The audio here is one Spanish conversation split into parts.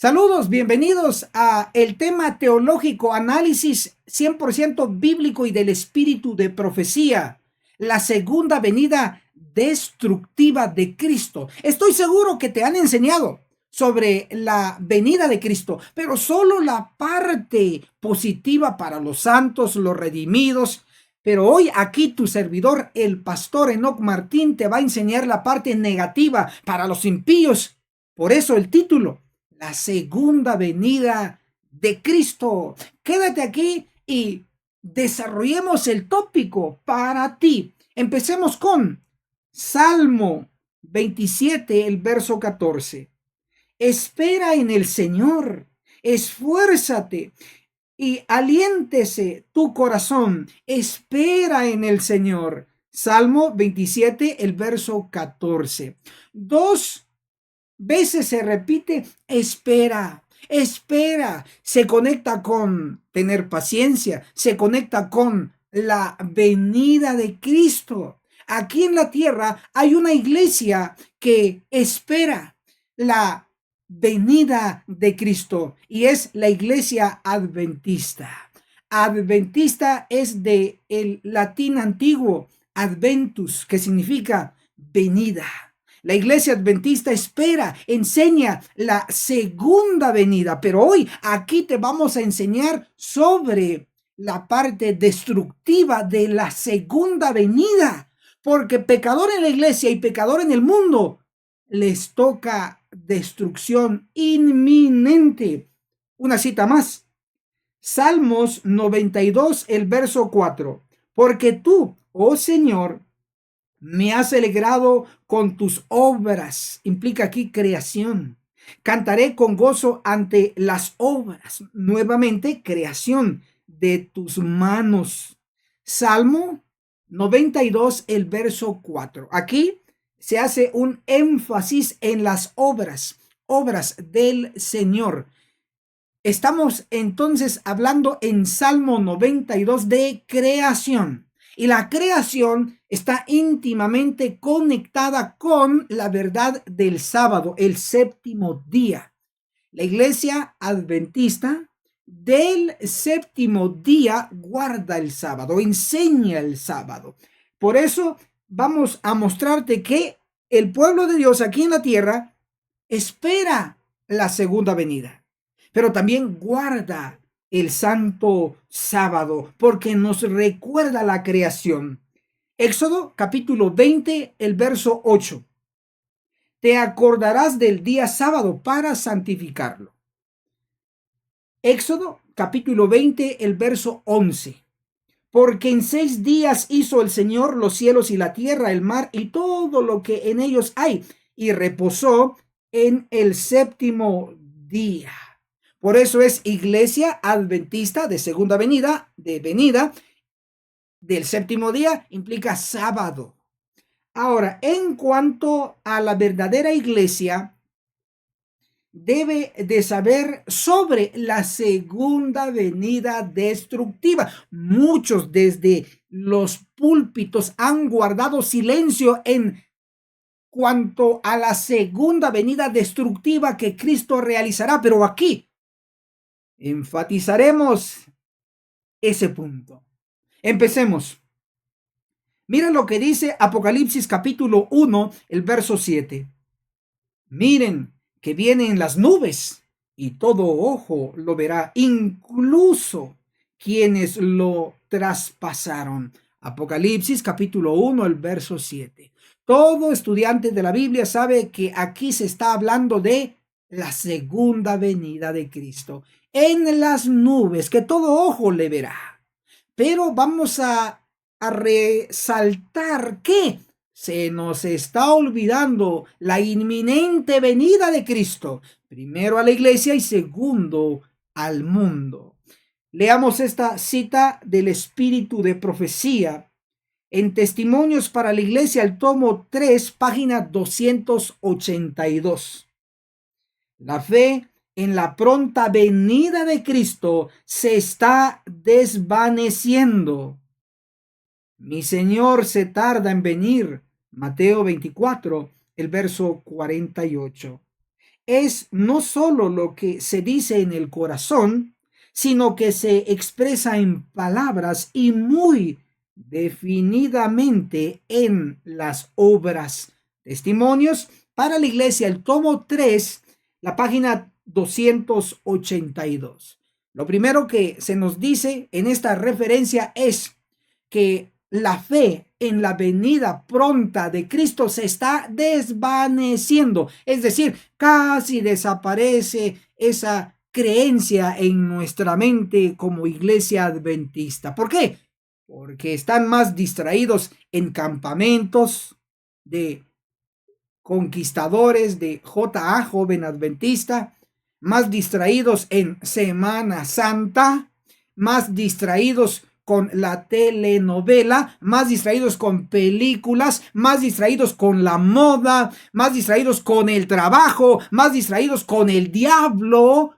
Saludos, bienvenidos a el tema teológico, análisis 100% bíblico y del espíritu de profecía, la segunda venida destructiva de Cristo. Estoy seguro que te han enseñado sobre la venida de Cristo, pero solo la parte positiva para los santos, los redimidos. Pero hoy aquí tu servidor, el pastor Enoc Martín, te va a enseñar la parte negativa para los impíos. Por eso el título: la segunda venida de Cristo. Quédate aquí y desarrollemos el tópico para ti. Empecemos con Salmo 27, el verso 14. Espera en el Señor, esfuérzate y aliéntese tu corazón. Espera en el Señor. Salmo 27, el verso 14. Dos veces se repite espera, espera. Se conecta con tener paciencia, se conecta con la venida de Cristo. Aquí en la tierra hay una iglesia que espera la venida de Cristo y es la iglesia adventista. Adventista es de el latín antiguo adventus, que significa venida. La iglesia adventista espera, enseña la segunda venida, pero hoy aquí te vamos a enseñar sobre la parte destructiva de la segunda venida, porque pecador en la iglesia y pecador en el mundo les toca destrucción inminente. Una cita más. Salmos 92, el verso 4. Porque tú, oh Señor, me has alegrado con tus obras. Implica aquí creación. Cantaré con gozo ante las obras. Nuevamente, creación de tus manos. Salmo 92, el verso 4. Aquí se hace un énfasis en las obras, obras del Señor. Estamos entonces hablando en Salmo 92 de creación. Y la creación está íntimamente conectada con la verdad del sábado, el séptimo día. La iglesia adventista del séptimo día guarda el sábado, enseña el sábado. Por eso vamos a mostrarte que el pueblo de Dios aquí en la tierra espera la segunda venida, pero también guarda el santo sábado porque nos recuerda la creación. Éxodo capítulo 20, el verso 8. Te acordarás del día sábado para santificarlo. Éxodo capítulo 20, el verso 11. Porque en 6 días hizo el Señor los cielos y la tierra, el mar y todo lo que en ellos hay, y reposó en el séptimo día. Por eso es iglesia adventista de segunda venida, del séptimo día, implica sábado. Ahora, en cuanto a la verdadera iglesia, debe de saber sobre la segunda venida destructiva. Muchos desde los púlpitos han guardado silencio en cuanto a la segunda venida destructiva que Cristo realizará, pero aquí enfatizaremos ese punto. Empecemos. Mira lo que dice Apocalipsis capítulo 1, el verso 7. Miren que vienen las nubes y todo ojo lo verá, incluso quienes lo traspasaron. Apocalipsis capítulo 1, el verso 7. Todo estudiante de la Biblia sabe que aquí se está hablando de la segunda venida de Cristo en las nubes, que todo ojo le verá. Pero vamos a resaltar que se nos está olvidando la inminente venida de Cristo, primero a la iglesia y segundo al mundo. Leamos esta cita del espíritu de profecía en Testimonios para la Iglesia, el tomo 3, página 282. La fe en la pronta venida de Cristo se está desvaneciendo. Mi Señor se tarda en venir. Mateo 24, el verso 48. es no solo lo que se dice en el corazón, sino que se expresa en palabras y muy definidamente en las obras. Testimonios para la Iglesia, el tomo 3, la página 282. Lo primero que se nos dice en esta referencia es que la fe en la venida pronta de Cristo se está desvaneciendo, es decir, casi desaparece esa creencia en nuestra mente como iglesia adventista. ¿Por qué? Porque están más distraídos en campamentos de conquistadores de JA, joven adventista, más distraídos en Semana Santa, más distraídos con la telenovela, más distraídos con películas, más distraídos con la moda, más distraídos con el trabajo, más distraídos con el diablo.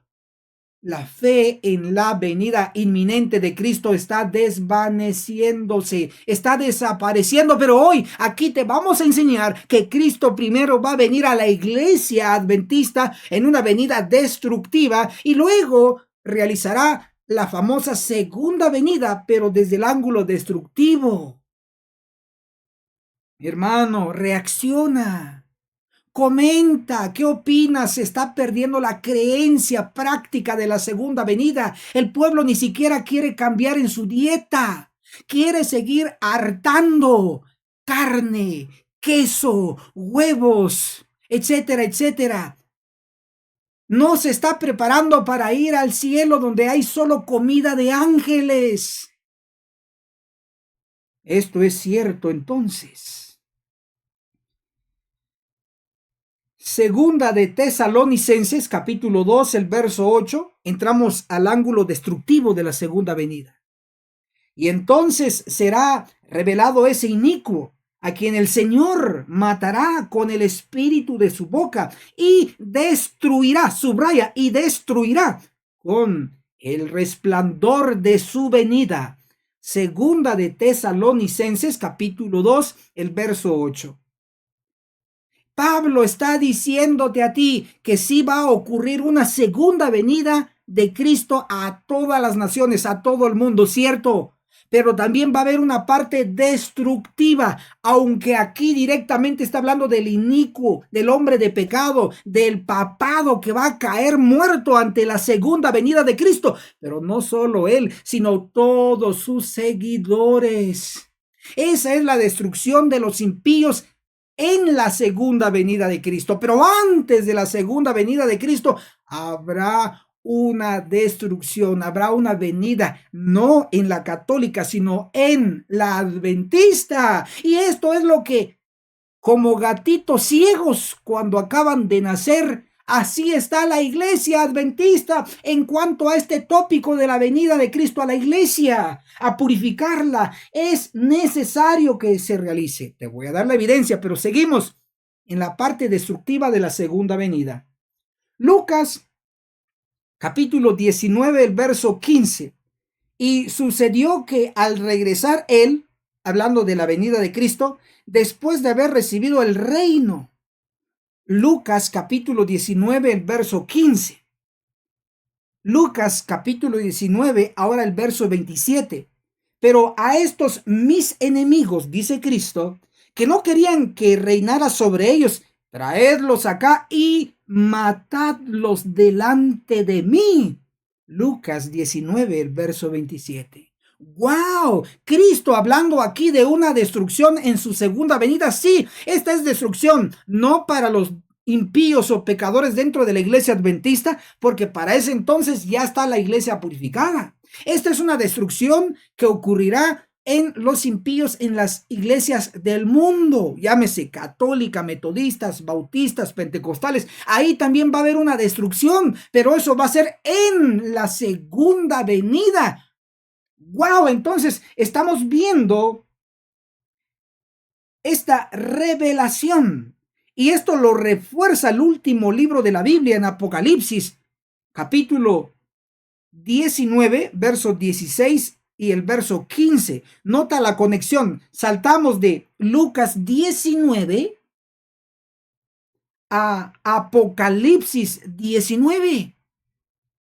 La fe en la venida inminente de Cristo está desvaneciéndose, está desapareciendo, pero hoy aquí te vamos a enseñar que Cristo primero va a venir a la iglesia adventista en una venida destructiva y luego realizará la famosa segunda venida, pero desde el ángulo destructivo. Mi hermano, reacciona. Comenta, ¿qué opinas? Se está perdiendo la creencia práctica de la segunda venida. El pueblo ni siquiera quiere cambiar en su dieta. Quiere seguir hartando carne, queso, huevos, etcétera, etcétera. No se está preparando para ir al cielo donde hay solo comida de ángeles. Esto es cierto entonces. Segunda de Tesalonicenses, capítulo 2, el verso 8, entramos al ángulo destructivo de la segunda venida. Y entonces será revelado ese inicuo, a quien el Señor matará con el espíritu de su boca y destruirá, subraya, y destruirá con el resplandor de su venida. Segunda de Tesalonicenses, capítulo 2, el verso 8. Pablo está diciéndote a ti que sí va a ocurrir una segunda venida de Cristo a todas las naciones, a todo el mundo, ¿cierto? Pero también va a haber una parte destructiva, aunque aquí directamente está hablando del inicuo, del hombre de pecado, del papado que va a caer muerto ante la segunda venida de Cristo. Pero no solo él, sino todos sus seguidores. Esa es la destrucción de los impíos en la segunda venida de Cristo. Pero antes de la segunda venida de Cristo habrá una destrucción, habrá una venida, no en la católica, sino en la adventista. Y esto es lo que, como gatitos ciegos cuando acaban de nacer, así está la iglesia adventista en cuanto a este tópico de la venida de Cristo a la iglesia, a purificarla. Es necesario que se realice. Te voy a dar la evidencia, pero seguimos en la parte destructiva de la segunda venida. Lucas, capítulo 19, el verso 15. Y sucedió que al regresar él, hablando de la venida de Cristo, después de haber recibido el reino, Lucas capítulo 19, el verso 15. Lucas capítulo 19, ahora el verso 27. Pero a estos mis enemigos, dice Cristo, que no querían que reinara sobre ellos, traedlos acá y matadlos delante de mí. Lucas 19, el verso 27. ¡Wow! Cristo hablando aquí de una destrucción en su segunda venida. Sí, esta es destrucción, no para los impíos o pecadores dentro de la iglesia adventista, porque para ese entonces ya está la iglesia purificada. Esta es una destrucción que ocurrirá en los impíos en las iglesias del mundo, llámese católica, metodistas, bautistas, pentecostales. Ahí también va a haber una destrucción, pero eso va a ser en la segunda venida. ¡Wow! Entonces estamos viendo esta revelación. Y esto lo refuerza el último libro de la Biblia en Apocalipsis, capítulo 19, verso 16 y el verso 15. Nota la conexión. Saltamos de Lucas 19 a Apocalipsis 19.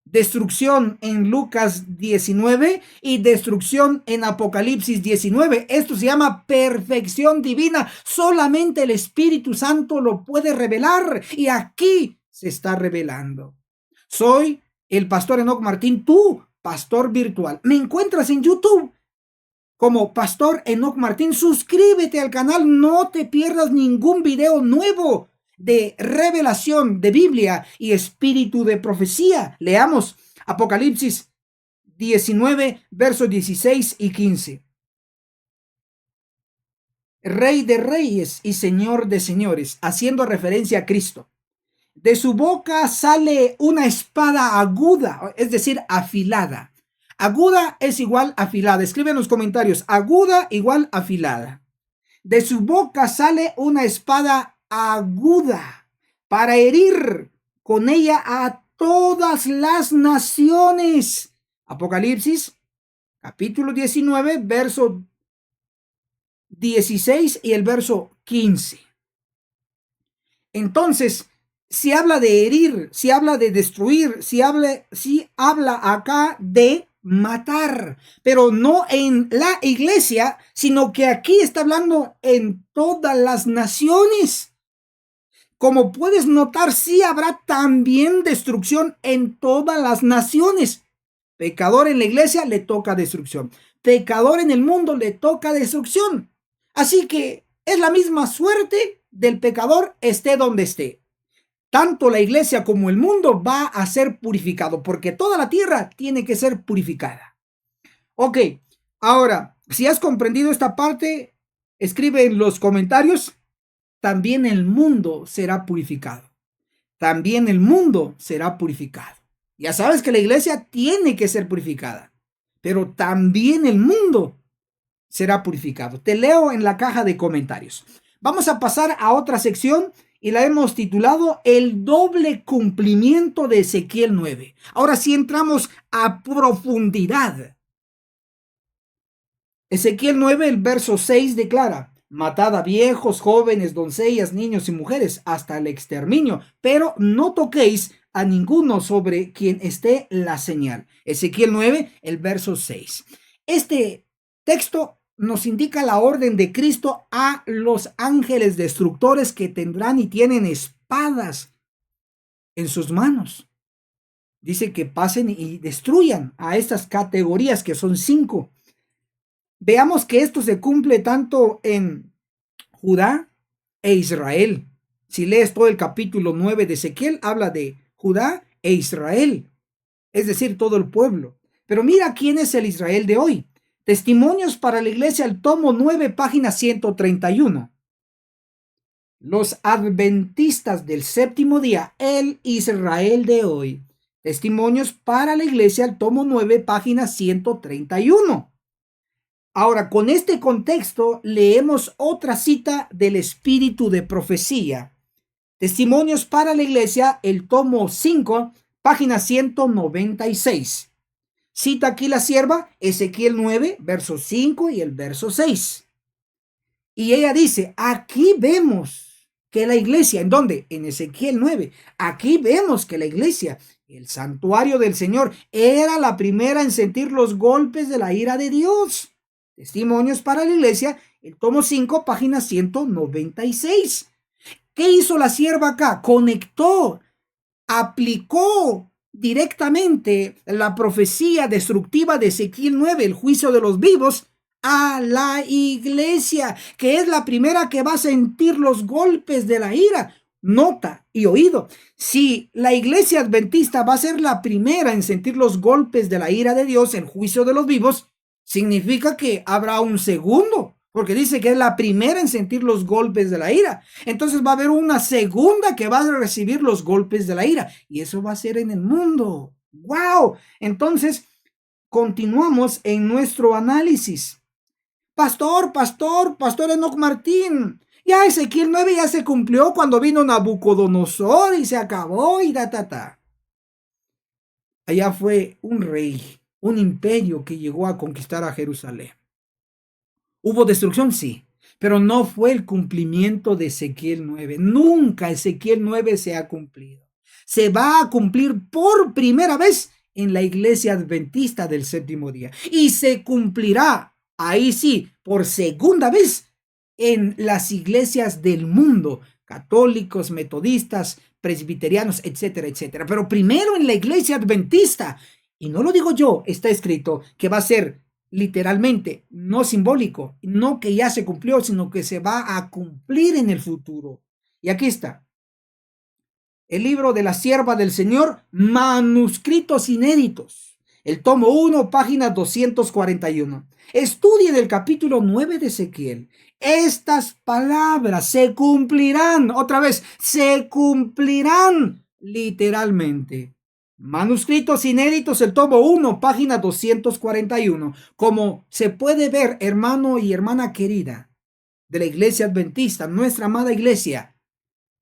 Destrucción en Lucas 19 y destrucción en Apocalipsis 19. Esto se llama perfección divina. Solamente el Espíritu Santo lo puede revelar y aquí se está revelando. Soy el pastor Enoc Martín, tu pastor virtual. Me encuentras en YouTube como Pastor Enoc Martín. Suscríbete al canal, no te pierdas ningún video nuevo de revelación de Biblia y espíritu de profecía. Leamos Apocalipsis 19, versos 16 y 15. Rey de reyes y Señor de señores, haciendo referencia a Cristo. De su boca sale una espada aguda, es decir, afilada. Aguda es igual afilada. Escribe en los comentarios, aguda igual afilada. De su boca sale una espada aguda para herir con ella a todas las naciones. Apocalipsis, capítulo 19, verso 16 y el verso 15. Entonces, si habla de herir, si habla de destruir, si habla acá de matar, pero no en la iglesia, sino que aquí está hablando en todas las naciones. Como puedes notar, sí habrá también destrucción en todas las naciones. Pecador en la iglesia le toca destrucción. Pecador en el mundo le toca destrucción. Así que es la misma suerte del pecador esté donde esté. Tanto la iglesia como el mundo va a ser purificado, porque toda la tierra tiene que ser purificada. Ok, ahora, si has comprendido esta parte, escribe en los comentarios, también el mundo será purificado. También el mundo será purificado. Ya sabes que la iglesia tiene que ser purificada, pero también el mundo será purificado. Te leo en la caja de comentarios. Vamos a pasar a otra sección y la hemos titulado El doble cumplimiento de Ezequiel 9. Ahora sí entramos a profundidad. Ezequiel 9, el verso 6 declara: matad a viejos, jóvenes, doncellas, niños y mujeres hasta el exterminio, pero no toquéis a ninguno sobre quien esté la señal. Ezequiel 9, el verso 6. Este texto nos indica la orden de Cristo a los ángeles destructores que tendrán y tienen espadas en sus manos. Dice que pasen y destruyan a estas categorías que son 5. Veamos que esto se cumple tanto en Judá e Israel. Si lees todo el capítulo 9 de Ezequiel, habla de Judá e Israel, es decir, todo el pueblo. Pero mira quién es el Israel de hoy. Testimonios para la Iglesia, el tomo 9, página 131. Los adventistas del séptimo día, el Israel de hoy. Testimonios para la Iglesia, el tomo 9, página 131. Ahora, con este contexto, leemos otra cita del espíritu de profecía. Testimonios para la Iglesia, el tomo 5, página 196. Cita aquí la sierva Ezequiel 9, verso 5 y el verso 6. Y ella dice, aquí vemos que la iglesia, ¿en dónde? En Ezequiel 9. Aquí vemos que la iglesia, el santuario del Señor, era la primera en sentir los golpes de la ira de Dios. Testimonios para la iglesia, el tomo 5, página 196. ¿Qué hizo la sierva acá? Conectó, aplicó directamente la profecía destructiva de Ezequiel 9, el juicio de los vivos, a la iglesia, que es la primera que va a sentir los golpes de la ira. Nota y oído, si la iglesia adventista va a ser la primera en sentir los golpes de la ira de Dios, el juicio de los vivos, significa que habrá un segundo, porque dice que es la primera en sentir los golpes de la ira. Entonces va a haber una segunda que va a recibir los golpes de la ira, y eso va a ser en el mundo. ¡Wow! Entonces, continuamos en nuestro análisis. Pastor Enoc Martín, ya Ezequiel 9 ya se cumplió cuando vino Nabucodonosor y se acabó y ta. Allá fue un rey, un imperio que llegó a conquistar a Jerusalén. ¿Hubo destrucción? Sí. pero no fue el cumplimiento de Ezequiel 9. Nunca Ezequiel 9 se ha cumplido. Se va a cumplir por primera vez en la iglesia adventista del séptimo día. Y se cumplirá, ahí sí, por segunda vez en las iglesias del mundo, católicos, metodistas, presbiterianos, etcétera, etcétera. Pero primero en la iglesia adventista. Y no lo digo yo, está escrito que va a ser literalmente, no simbólico, no que ya se cumplió, sino que se va a cumplir en el futuro. Y aquí está. El libro de la sierva del Señor, manuscritos inéditos. El tomo 1, página 241. Estudien el capítulo 9 de Ezequiel. Estas palabras se cumplirán, otra vez, se cumplirán literalmente. Manuscritos inéditos, el tomo 1, página 241. Como se puede ver, hermano y hermana querida de la iglesia adventista, nuestra amada iglesia,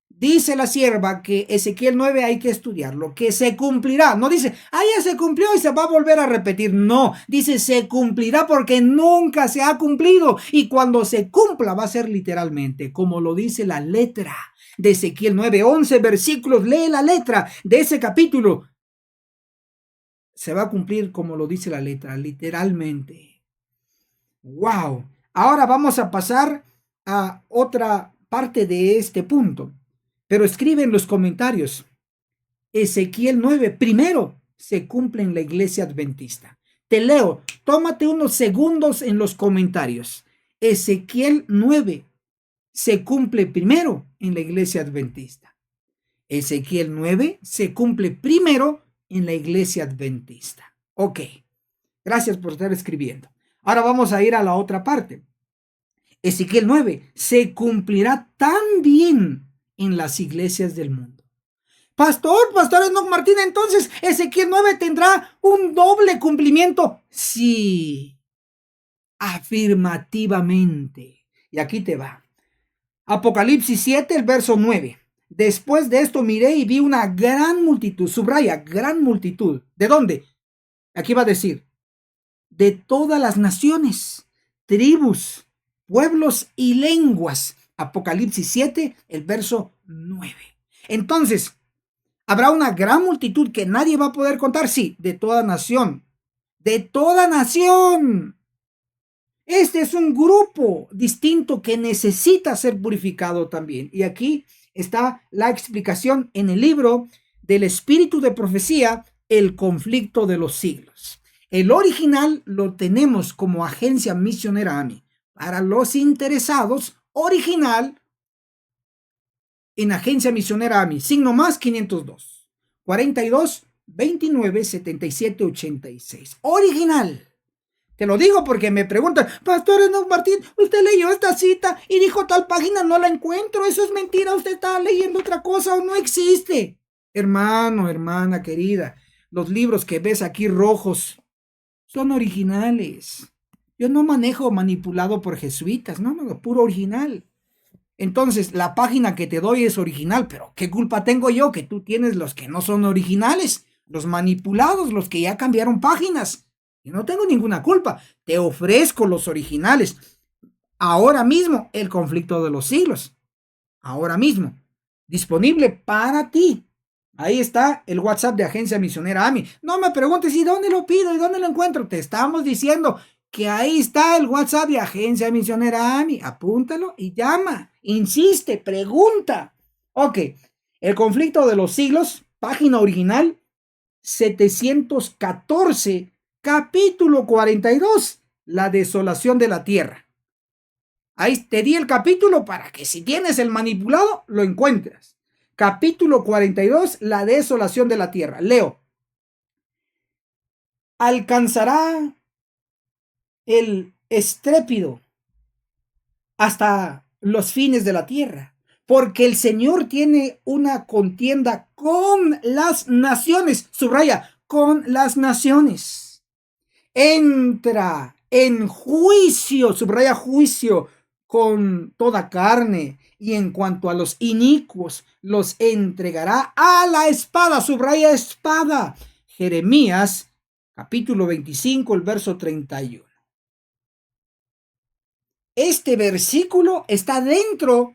dice la sierva que Ezequiel 9 hay que estudiarlo, que se cumplirá. No dice, ya se cumplió y se va a volver a repetir. No, dice se cumplirá porque nunca se ha cumplido. Y cuando se cumpla va a ser literalmente, como lo dice la letra de Ezequiel 9, 11 versículos. Lee la letra de ese capítulo. Se va a cumplir como lo dice la letra, literalmente. ¡Wow! Ahora vamos a pasar a otra parte de este punto. Pero escribe en los comentarios, Ezequiel 9, primero se cumple en la iglesia adventista. Te leo, tómate unos segundos en los comentarios. Ezequiel 9 se cumple primero en la iglesia adventista. Ezequiel 9 se cumple primero en la iglesia adventista. Ok, gracias por estar escribiendo. Ahora vamos a ir a la otra parte. Ezequiel 9 se cumplirá también en las iglesias del mundo. Pastor Enoch Martín, entonces Ezequiel 9 tendrá un doble cumplimiento. Sí, afirmativamente. Y aquí te va. Apocalipsis 7, el verso 9. Después de esto miré y vi una gran multitud, subraya, gran multitud. ¿De dónde? Aquí va a decir, de todas las naciones, tribus, pueblos y lenguas. Apocalipsis 7, el verso 9. Entonces, ¿habrá una gran multitud que nadie va a poder contar? Sí, de toda nación. De toda nación. Este es un grupo distinto que necesita ser purificado también. Y aquí está la explicación en el libro del Espíritu de Profecía, El conflicto de los siglos. El original lo tenemos como Agencia Misionera AMI. Para los interesados, original en Agencia Misionera AMI, signo más 502, 42, 29, 77, 86. Original. Te lo digo porque me preguntan, Pastor Enoch Martín, usted leyó esta cita y dijo tal página, no la encuentro, eso es mentira, usted está leyendo otra cosa o no existe. Hermano, hermana querida, los libros que ves aquí rojos son originales. Yo no manejo manipulado por jesuitas, no, puro original. Entonces, la página que te doy es original, pero ¿qué culpa tengo yo que tú tienes los que no son originales? Los manipulados, los que ya cambiaron páginas. Yo no tengo ninguna culpa. Te ofrezco los originales. Ahora mismo, el conflicto de los siglos. Ahora mismo. Disponible para ti. Ahí está el WhatsApp de Agencia Misionera AMI. No me preguntes, ¿y dónde lo pido? ¿Y dónde lo encuentro? Te estamos diciendo que ahí está el WhatsApp de Agencia Misionera AMI. Apúntalo y llama. Insiste, pregunta. Ok. El conflicto de los siglos, página original 714, capítulo 42, la desolación de la tierra. Ahí te di el capítulo para que si tienes el manipulado, lo encuentres. Capítulo 42, la desolación de la tierra. Leo. Alcanzará el estrépito hasta los fines de la tierra, porque el Señor tiene una contienda con las naciones. Subraya, con las naciones. Entra en juicio, subraya juicio, con toda carne, y en cuanto a los inicuos, los entregará a la espada, subraya espada. Jeremías, capítulo 25, el verso 31. Este versículo está dentro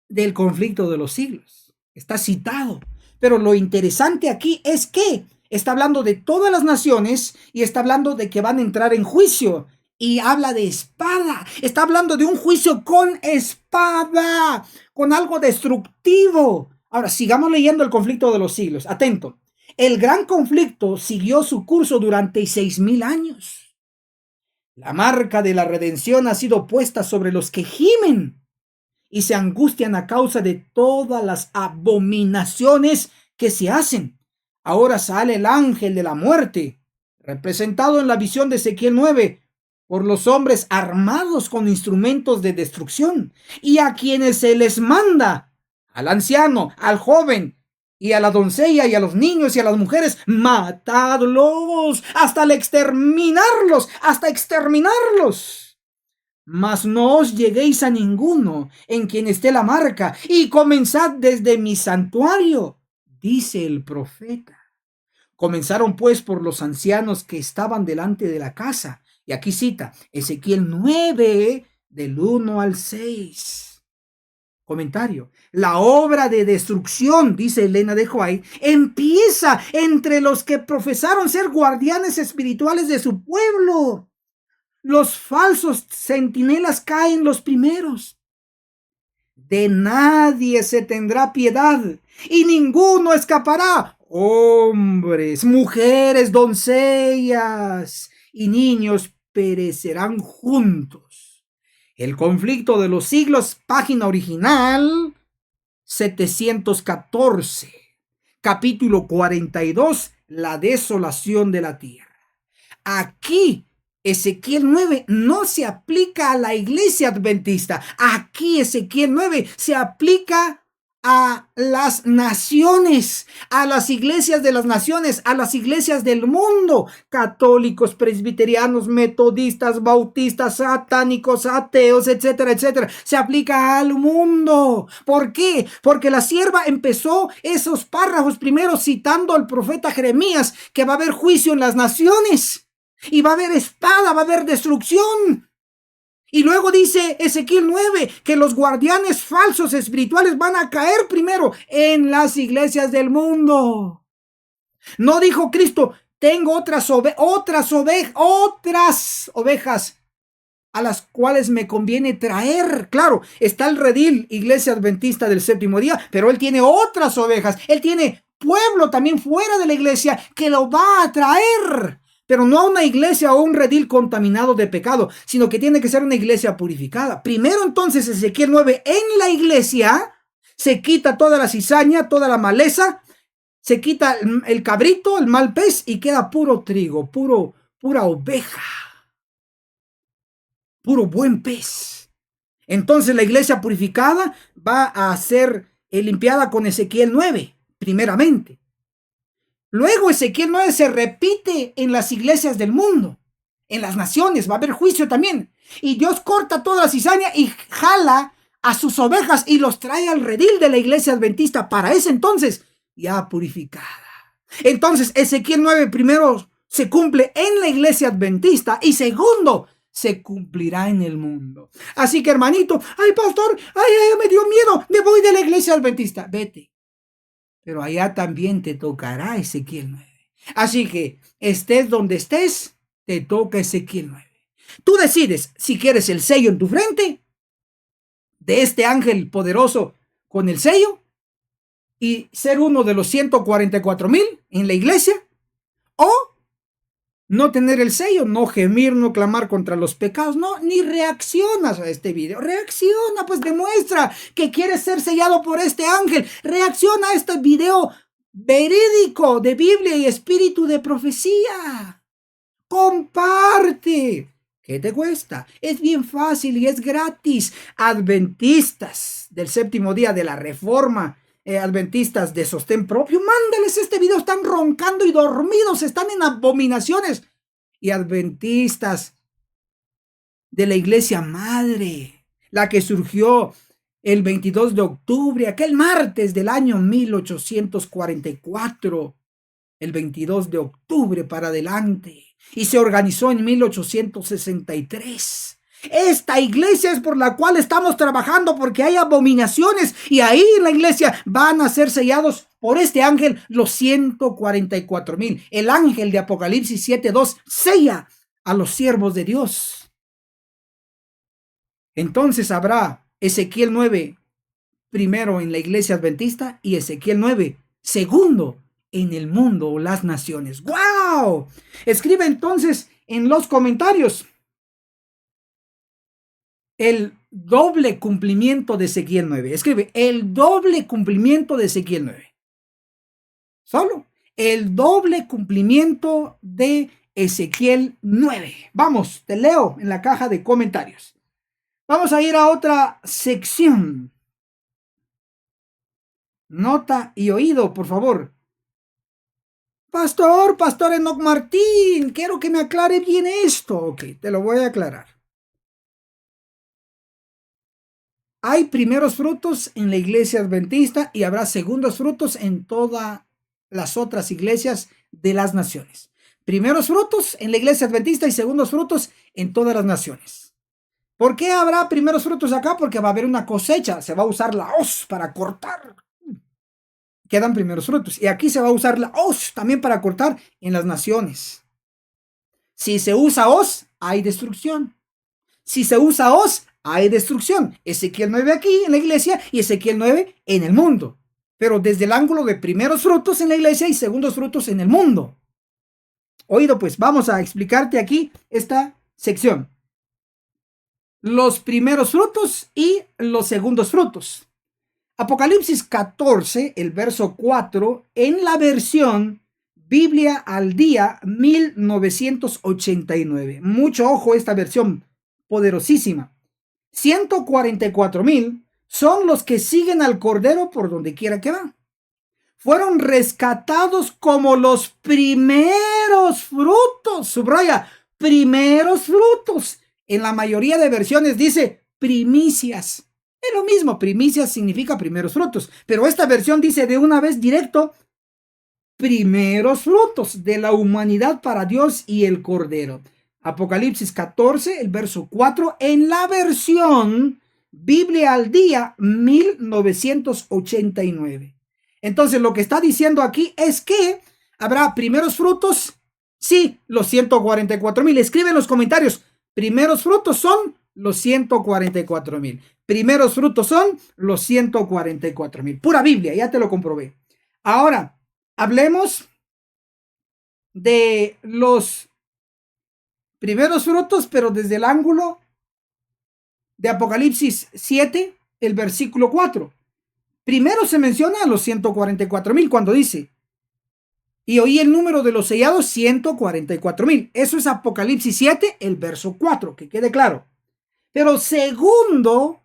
del conflicto de los siglos. Está citado. Pero lo interesante aquí es que está hablando de todas las naciones y está hablando de que van a entrar en juicio. Y habla de espada. Está hablando de un juicio con espada, con algo destructivo. Ahora, sigamos leyendo el conflicto de los siglos. Atento. El gran conflicto siguió su curso durante 6,000 años. La marca de la redención ha sido puesta sobre los que gimen y se angustian a causa de todas las abominaciones que se hacen. Ahora sale el ángel de la muerte, representado en la visión de Ezequiel 9, por los hombres armados con instrumentos de destrucción, y a quienes se les manda, al anciano, al joven, y a la doncella, y a los niños, y a las mujeres, matadlos, hasta exterminarlos. Mas no os lleguéis a ninguno en quien esté la marca, y comenzad desde mi santuario, dice el profeta. Comenzaron pues por los ancianos que estaban delante de la casa. Y aquí cita Ezequiel 9, del 1 al 6. Comentario. La obra de destrucción, dice Elena de White, empieza entre los que profesaron ser guardianes espirituales de su pueblo. Los falsos centinelas caen los primeros. De nadie se tendrá piedad y ninguno escapará. Hombres, mujeres, doncellas y niños perecerán juntos. El conflicto de los siglos, página original 714, capítulo 42, la desolación de la tierra. Aquí Ezequiel 9 no se aplica a la iglesia adventista. Aquí Ezequiel 9 se aplica a las naciones, a las iglesias de las naciones, a las iglesias del mundo, católicos, presbiterianos, metodistas, bautistas, satánicos, ateos, etcétera, etcétera. Se aplica al mundo. ¿Por qué? Porque la sierva empezó esos párrafos primero citando al profeta Jeremías que va a haber juicio en las naciones. Y va a haber espada, va a haber destrucción. Y luego dice Ezequiel 9 que los guardianes falsos espirituales van a caer primero en las iglesias del mundo. No dijo Cristo, tengo otras ovejas a las cuales me conviene traer. Claro, está el redil, iglesia adventista del séptimo día, pero él tiene otras ovejas. Él tiene pueblo también fuera de la iglesia que lo va a traer. Pero no a una iglesia o un redil contaminado de pecado, sino que tiene que ser una iglesia purificada. Primero entonces Ezequiel 9, en la iglesia se quita toda la cizaña, toda la maleza, se quita el cabrito, el mal pez y queda puro trigo, pura oveja, puro buen pez. Entonces la iglesia purificada va a ser limpiada con Ezequiel 9, primeramente. Luego Ezequiel 9 se repite en las iglesias del mundo, en las naciones, va a haber juicio también. Y Dios corta toda la cizaña y jala a sus ovejas y los trae al redil de la iglesia adventista para ese entonces ya purificada. Entonces Ezequiel 9 primero se cumple en la iglesia adventista y segundo se cumplirá en el mundo. Así que hermanito, ay pastor, ay, me dio miedo, me voy de la iglesia adventista. Vete. Pero allá también te tocará Ezequiel 9. Así que estés donde estés, te toca Ezequiel 9. Tú decides si quieres el sello en tu frente de este ángel poderoso con el sello y ser uno de los 144,000 en la iglesia, o no tener el sello, no gemir, no clamar contra los pecados, no, ni reaccionas a este video. Reacciona, pues demuestra que quieres ser sellado por este ángel. Reacciona a este video verídico de Biblia y espíritu de profecía. Comparte. ¿Qué te cuesta? Es bien fácil y es gratis. Adventistas del séptimo día de la Reforma, adventistas de sostén propio, mándales este video, están roncando y dormidos, están en abominaciones. Y adventistas de la iglesia madre, la que surgió el 22 de octubre, aquel martes del año 1844, el 22 de octubre para adelante, y se organizó en 1863. Esta iglesia es por la cual estamos trabajando, porque hay abominaciones y ahí en la iglesia van a ser sellados por este ángel los 144,000. El ángel de Apocalipsis 7:2 sella a los siervos de Dios. Entonces habrá Ezequiel 9 primero en la iglesia adventista y Ezequiel 9 segundo en el mundo o las naciones. ¡Wow! Escribe entonces en los comentarios el doble cumplimiento de Ezequiel 9. Escribe el doble cumplimiento de Ezequiel 9. Solo el doble cumplimiento de Ezequiel 9. Vamos, te leo en la caja de comentarios. Vamos a ir a otra sección. Nota y oído, por favor. Pastor Enoch Martín, quiero que me aclare bien esto. Ok, te lo voy a aclarar. Hay primeros frutos en la iglesia adventista y habrá segundos frutos en todas las otras iglesias de las naciones. Primeros frutos en la iglesia adventista y segundos frutos en todas las naciones. ¿Por qué habrá primeros frutos acá? Porque va a haber una cosecha, se va a usar la hoz para cortar. Quedan primeros frutos. Y aquí se va a usar la hoz también para cortar en las naciones. Si se usa hoz, hay destrucción. Si se usa hoz, hay destrucción. Ezequiel 9 aquí en la iglesia y Ezequiel 9 en el mundo. Pero desde el ángulo de primeros frutos en la iglesia y segundos frutos en el mundo. Oído, pues vamos a explicarte aquí esta sección. Los primeros frutos y los segundos frutos. Apocalipsis 14, el verso 4, en la versión Biblia al día 1989. Mucho ojo esta versión poderosísima. 144,000 son los que siguen al Cordero por donde quiera que va. Fueron rescatados como los primeros frutos. Subraya, primeros frutos. En la mayoría de versiones dice primicias. Es lo mismo, primicias significa primeros frutos. Pero esta versión dice de una vez directo, primeros frutos de la humanidad para Dios y el Cordero. Apocalipsis 14, el verso 4, en la versión Biblia al día 1989. Entonces lo que está diciendo aquí es que habrá primeros frutos. Sí, los 144,000. Escribe en los comentarios, primeros frutos son los 144,000. Primeros frutos son los 144,000. Pura Biblia, ya te lo comprobé. Ahora, hablemos de los primeros frutos, pero desde el ángulo de Apocalipsis 7, el versículo 4. Primero se menciona a los 144,000 cuando dice, y oí el número de los sellados 144,000. Eso es Apocalipsis 7, el verso 4, que quede claro. Pero segundo,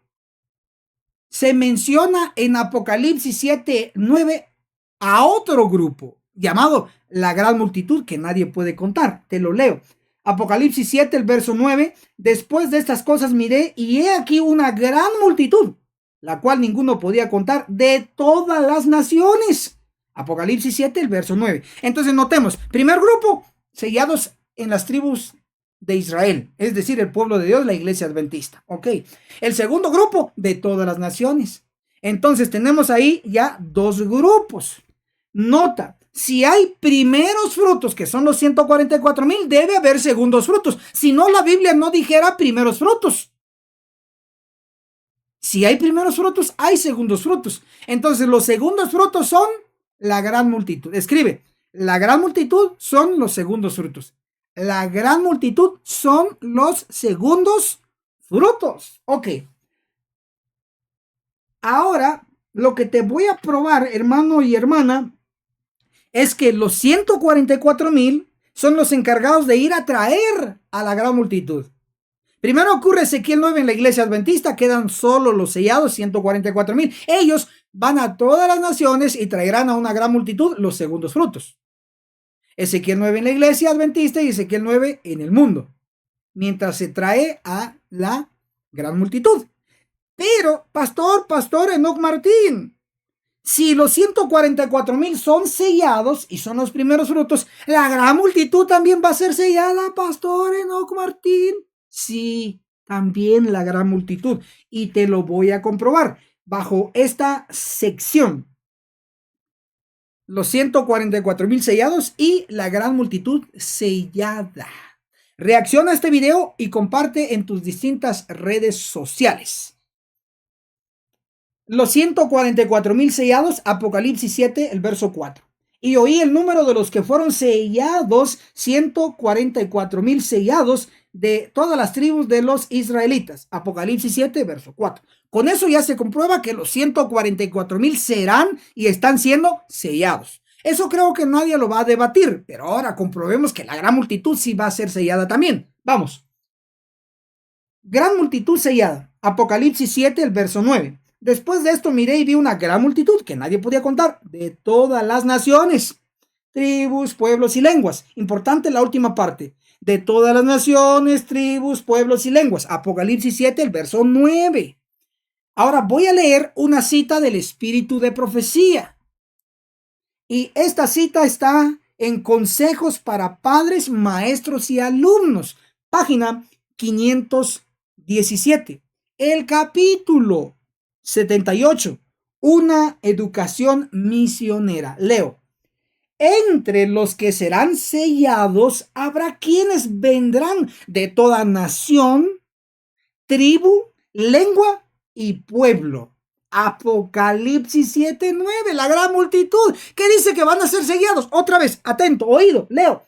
se menciona en Apocalipsis 7, 9 a otro grupo llamado la gran multitud que nadie puede contar. Te lo leo. Apocalipsis 7, el verso 9. Después de estas cosas miré y he aquí una gran multitud, la cual ninguno podía contar, de todas las naciones. Apocalipsis 7, el verso 9. Entonces notemos, primer grupo, sellados en las tribus de Israel, es decir, el pueblo de Dios, la iglesia adventista. Ok. El segundo grupo, de todas las naciones. Entonces tenemos ahí ya dos grupos. Nota, si hay primeros frutos, que son los 144,000, debe haber segundos frutos. Si no, la Biblia no dijera primeros frutos. Si hay primeros frutos, hay segundos frutos. Entonces los segundos frutos son la gran multitud. Escribe, la gran multitud son los segundos frutos. La gran multitud son los segundos frutos. Ok. Ahora, lo que te voy a probar, hermano y hermana, es que los 144,000 son los encargados de ir a traer a la gran multitud. Primero ocurre Ezequiel 9 en la iglesia adventista, quedan solo los sellados, 144,000. Ellos van a todas las naciones y traerán a una gran multitud los segundos frutos. Ezequiel 9 en la iglesia adventista y Ezequiel 9 en el mundo, mientras se trae a la gran multitud. Pero, pastor Enoch Martín, si los 144,000 son sellados y son los primeros frutos, ¿la gran multitud también va a ser sellada, pastor Enoch Martín? Sí, también la gran multitud. Y te lo voy a comprobar bajo esta sección. Los 144,000 sellados y la gran multitud sellada. Reacciona a este video y comparte en tus distintas redes sociales. Los 144,000 sellados, Apocalipsis 7, el verso 4. Y oí el número de los que fueron sellados, 144,000 sellados de todas las tribus de los israelitas. Apocalipsis 7, verso 4. Con eso ya se comprueba que los 144,000 serán y están siendo sellados. Eso creo que nadie lo va a debatir, pero ahora comprobemos que la gran multitud sí va a ser sellada también. Vamos. Gran multitud sellada. Apocalipsis 7, el verso 9. Después de esto miré y vi una gran multitud que nadie podía contar, de todas las naciones, tribus, pueblos y lenguas. Importante la última parte. De todas las naciones, tribus, pueblos y lenguas. Apocalipsis 7, el verso 9. Ahora voy a leer una cita del espíritu de profecía. Y esta cita está en Consejos para Padres, Maestros y Alumnos, página 517. El capítulo 78, una educación misionera. Leo. Entre los que serán sellados habrá quienes vendrán de toda nación, tribu, lengua y pueblo. Apocalipsis 7:9, la gran multitud. ¿Qué dice que van a ser sellados? Otra vez, atento, oído, leo.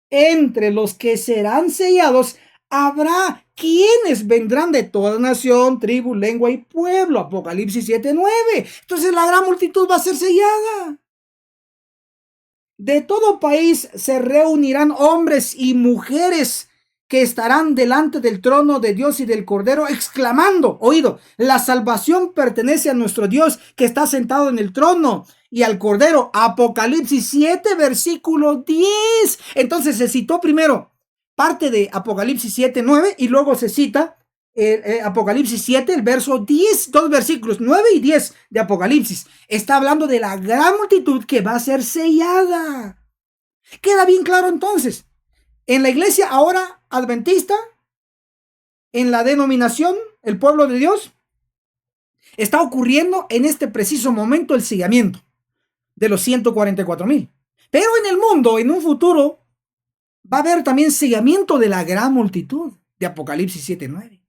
Entre los que serán sellados habrá quienes vendrán de toda nación, tribu, lengua y pueblo. Apocalipsis 7:9. Entonces la gran multitud va a ser sellada. De todo país se reunirán hombres y mujeres que estarán delante del trono de Dios y del Cordero, exclamando, oído, la salvación pertenece a nuestro Dios que está sentado en el trono y al Cordero. Apocalipsis 7, versículo 10. Entonces se citó primero parte de Apocalipsis 7, 9 y luego se cita Apocalipsis 7, el verso 10, dos versículos 9 y 10 de Apocalipsis. Está hablando de la gran multitud que va a ser sellada. Queda bien claro entonces. En la iglesia ahora adventista, en la denominación, el pueblo de Dios, está ocurriendo en este preciso momento el sellamiento de los 144,000. Pero en el mundo, en un futuro, va a haber también sellamiento de la gran multitud de Apocalipsis 7:9.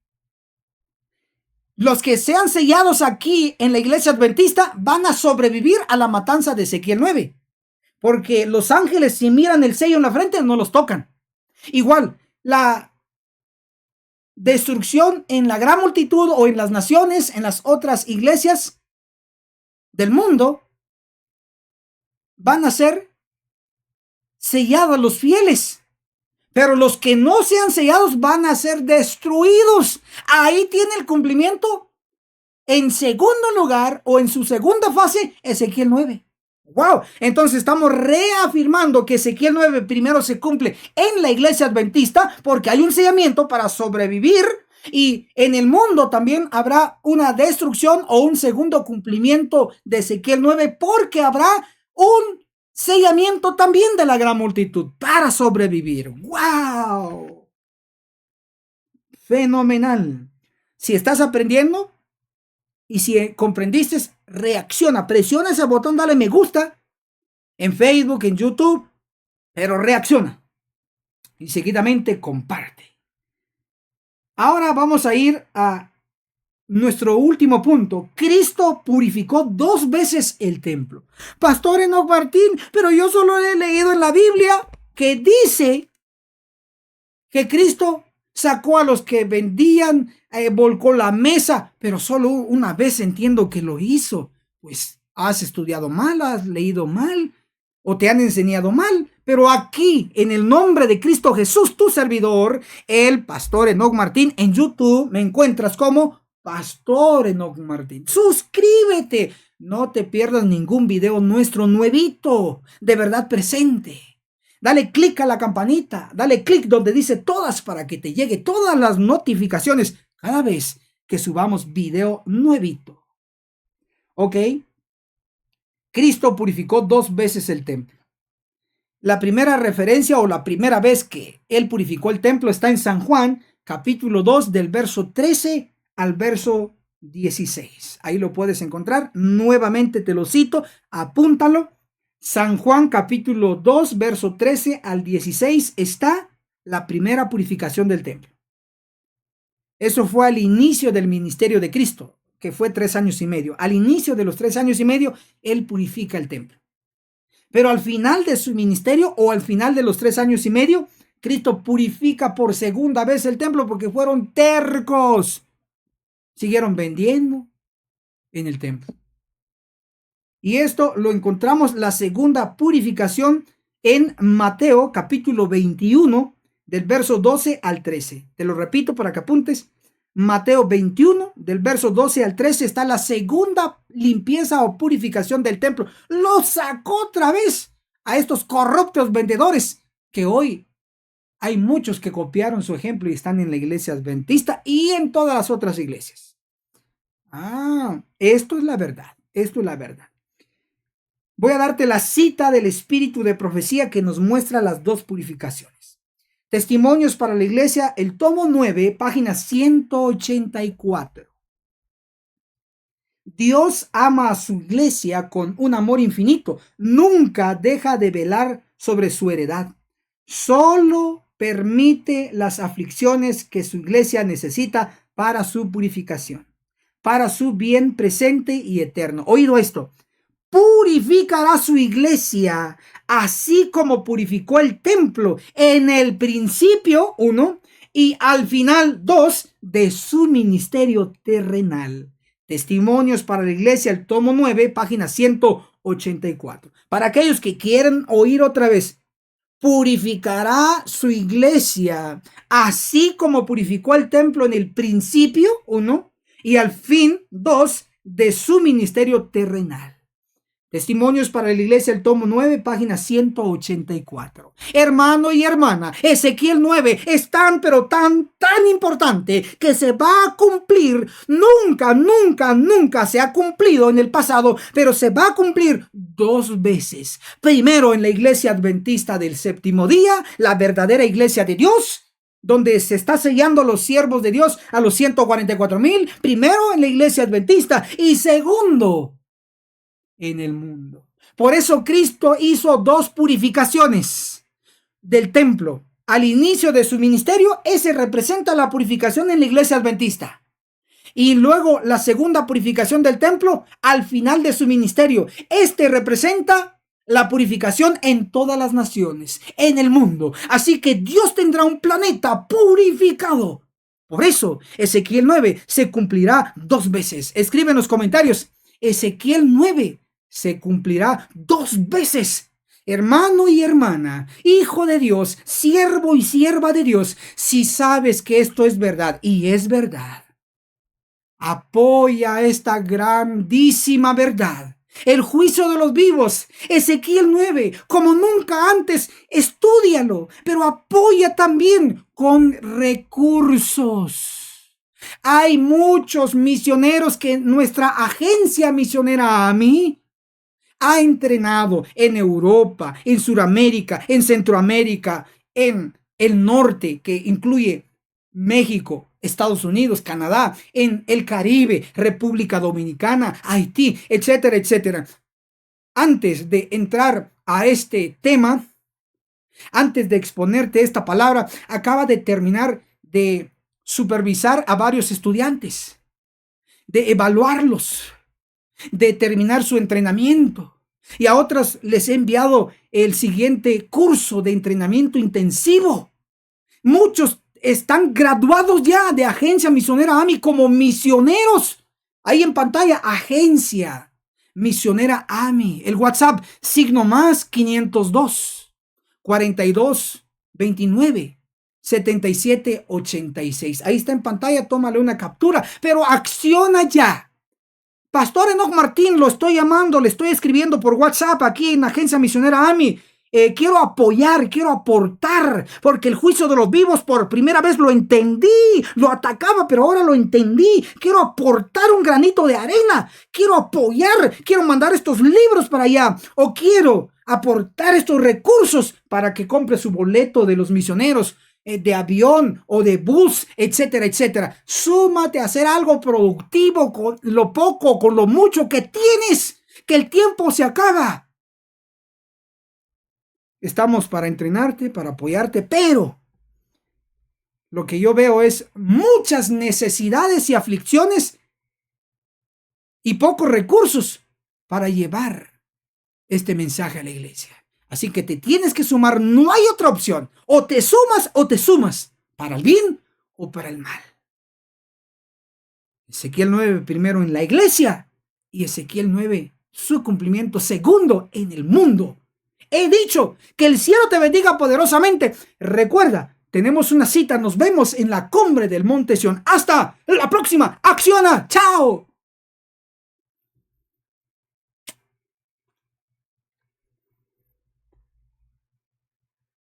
Los que sean sellados aquí en la iglesia adventista van a sobrevivir a la matanza de Ezequiel 9. Porque los ángeles, si miran el sello en la frente, no los tocan. Igual, la destrucción en la gran multitud o en las naciones, en las otras iglesias del mundo, van a ser sellados los fieles. Pero los que no sean sellados van a ser destruidos. Ahí tiene el cumplimiento en segundo lugar o en su segunda fase, Ezequiel 9. Wow, entonces estamos reafirmando que Ezequiel 9 primero se cumple en la iglesia adventista porque hay un sellamiento para sobrevivir y en el mundo también habrá una destrucción o un segundo cumplimiento de Ezequiel 9 porque habrá un sellamiento también de la gran multitud para sobrevivir. ¡Wow! Fenomenal. Si estás aprendiendo y si comprendiste, reacciona, presiona ese botón, dale me gusta en Facebook, en YouTube, pero reacciona y seguidamente comparte. Ahora vamos a ir a nuestro último punto. Cristo purificó 2 veces el templo. Pastor Enoch Martín, pero yo solo he leído en la Biblia que dice que Cristo sacó a los que vendían, volcó la mesa, pero solo una vez entiendo que lo hizo. Pues has estudiado mal, has leído mal, o te han enseñado mal. Pero aquí, en el nombre de Cristo Jesús, tu servidor, el Pastor Enoch Martín, en YouTube me encuentras como Pastor Enoch Martín. Suscríbete, no te pierdas ningún video nuestro nuevito, de verdad presente. Dale clic a la campanita, dale clic donde dice todas para que te llegue todas las notificaciones cada vez que subamos video nuevito. ¿Ok? Cristo purificó 2 veces el templo. La primera referencia o la primera vez que él purificó el templo está en San Juan, capítulo 2, del verso 13 al verso 16. Ahí lo puedes encontrar. Nuevamente te lo cito, apúntalo. San Juan capítulo 2, verso 13 al 16 está la primera purificación del templo. Eso fue al inicio del ministerio de Cristo, que fue 3 años y medio. Al inicio de los 3 años y medio, Él purifica el templo. Pero al final de su ministerio o al final de los 3 años y medio, Cristo purifica por segunda vez el templo porque fueron tercos. Siguieron vendiendo en el templo. Y esto lo encontramos, la segunda purificación, en Mateo capítulo 21, del verso 12 al 13. Te lo repito para que apuntes. Mateo 21, del verso 12 al 13, está la segunda limpieza o purificación del templo. Lo sacó otra vez a estos corruptos vendedores, que hoy hay muchos que copiaron su ejemplo y están en la iglesia adventista y en todas las otras iglesias. Esto es la verdad. Esto es la verdad. Voy a darte la cita del espíritu de profecía que nos muestra las dos purificaciones. Testimonios para la iglesia, el tomo 9, página 184. Dios ama a su iglesia con un amor infinito. Nunca deja de velar sobre su heredad. Solo permite las aflicciones que su iglesia necesita para su purificación, para su bien presente y eterno. Oído esto. Purificará su iglesia, así como purificó el templo en el principio, 1, y al final, 2, de su ministerio terrenal. Testimonios para la iglesia, el tomo 9, página 184. Para aquellos que quieren oír otra vez, purificará su iglesia, así como purificó el templo en el principio, 1, y al fin, 2, de su ministerio terrenal. Testimonios para la iglesia, el tomo 9, página 184. Hermano y hermana, Ezequiel 9 es tan, pero tan importante que se va a cumplir. Nunca se ha cumplido en el pasado, pero se va a cumplir 2 veces. Primero en la iglesia adventista del séptimo día, la verdadera iglesia de Dios, donde se está sellando a los siervos de Dios, a los 144,000. Primero en la iglesia adventista y segundo en el mundo. Por eso Cristo hizo 2 purificaciones del templo. Al inicio de su ministerio, ese representa la purificación en la iglesia adventista. Y luego la segunda purificación del templo al final de su ministerio. Este representa la purificación en todas las naciones, en el mundo. Así que Dios tendrá un planeta purificado. Por eso, Ezequiel 9 se cumplirá 2 veces. Escribe en los comentarios, Ezequiel 9 se cumplirá 2 veces. Hermano y hermana, hijo de Dios, siervo y sierva de Dios, si sabes que esto es verdad, y es verdad, apoya esta grandísima verdad. El juicio de los vivos, Ezequiel 9, como nunca antes, estúdialo, pero apoya también con recursos. Hay muchos misioneros que nuestra agencia misionera AMI ha entrenado en Europa, en Sudamérica, en Centroamérica, en el norte, que incluye México, Estados Unidos, Canadá, en el Caribe, República Dominicana, Haití, etcétera, etcétera. Antes de entrar a este tema, antes de exponerte esta palabra, acaba de terminar de supervisar a varios estudiantes, de evaluarlos, de terminar su entrenamiento. Y a otras les he enviado el siguiente curso de entrenamiento intensivo. Muchos están graduados ya de Agencia Misionera AMI como misioneros. Ahí en pantalla, Agencia Misionera AMI. El WhatsApp, +502 42 29 77 86. Ahí está en pantalla, tómale una captura, pero acciona ya. Pastor Enoch Martín, lo estoy llamando, le estoy escribiendo por WhatsApp aquí en Agencia Misionera AMI. Quiero apoyar, quiero aportar, porque el juicio de los vivos por primera vez lo entendí, lo atacaba, pero ahora lo entendí. Quiero aportar un granito de arena, quiero apoyar, quiero mandar estos libros para allá, o quiero aportar estos recursos para que compre su boleto de los misioneros de avión o de bus, etcétera, etcétera. Súmate a hacer algo productivo con lo poco, con lo mucho que tienes, que el tiempo se acaba. Estamos para entrenarte, para apoyarte, pero lo que yo veo es muchas necesidades y aflicciones y pocos recursos para llevar este mensaje a la iglesia. Así que te tienes que sumar, no hay otra opción. O te sumas, para el bien o para el mal. Ezequiel 9 primero en la iglesia y Ezequiel 9 su cumplimiento segundo en el mundo. He dicho que el cielo te bendiga poderosamente. Recuerda, tenemos una cita, nos vemos en la cumbre del Monte Sión. Hasta la próxima, acciona, chao.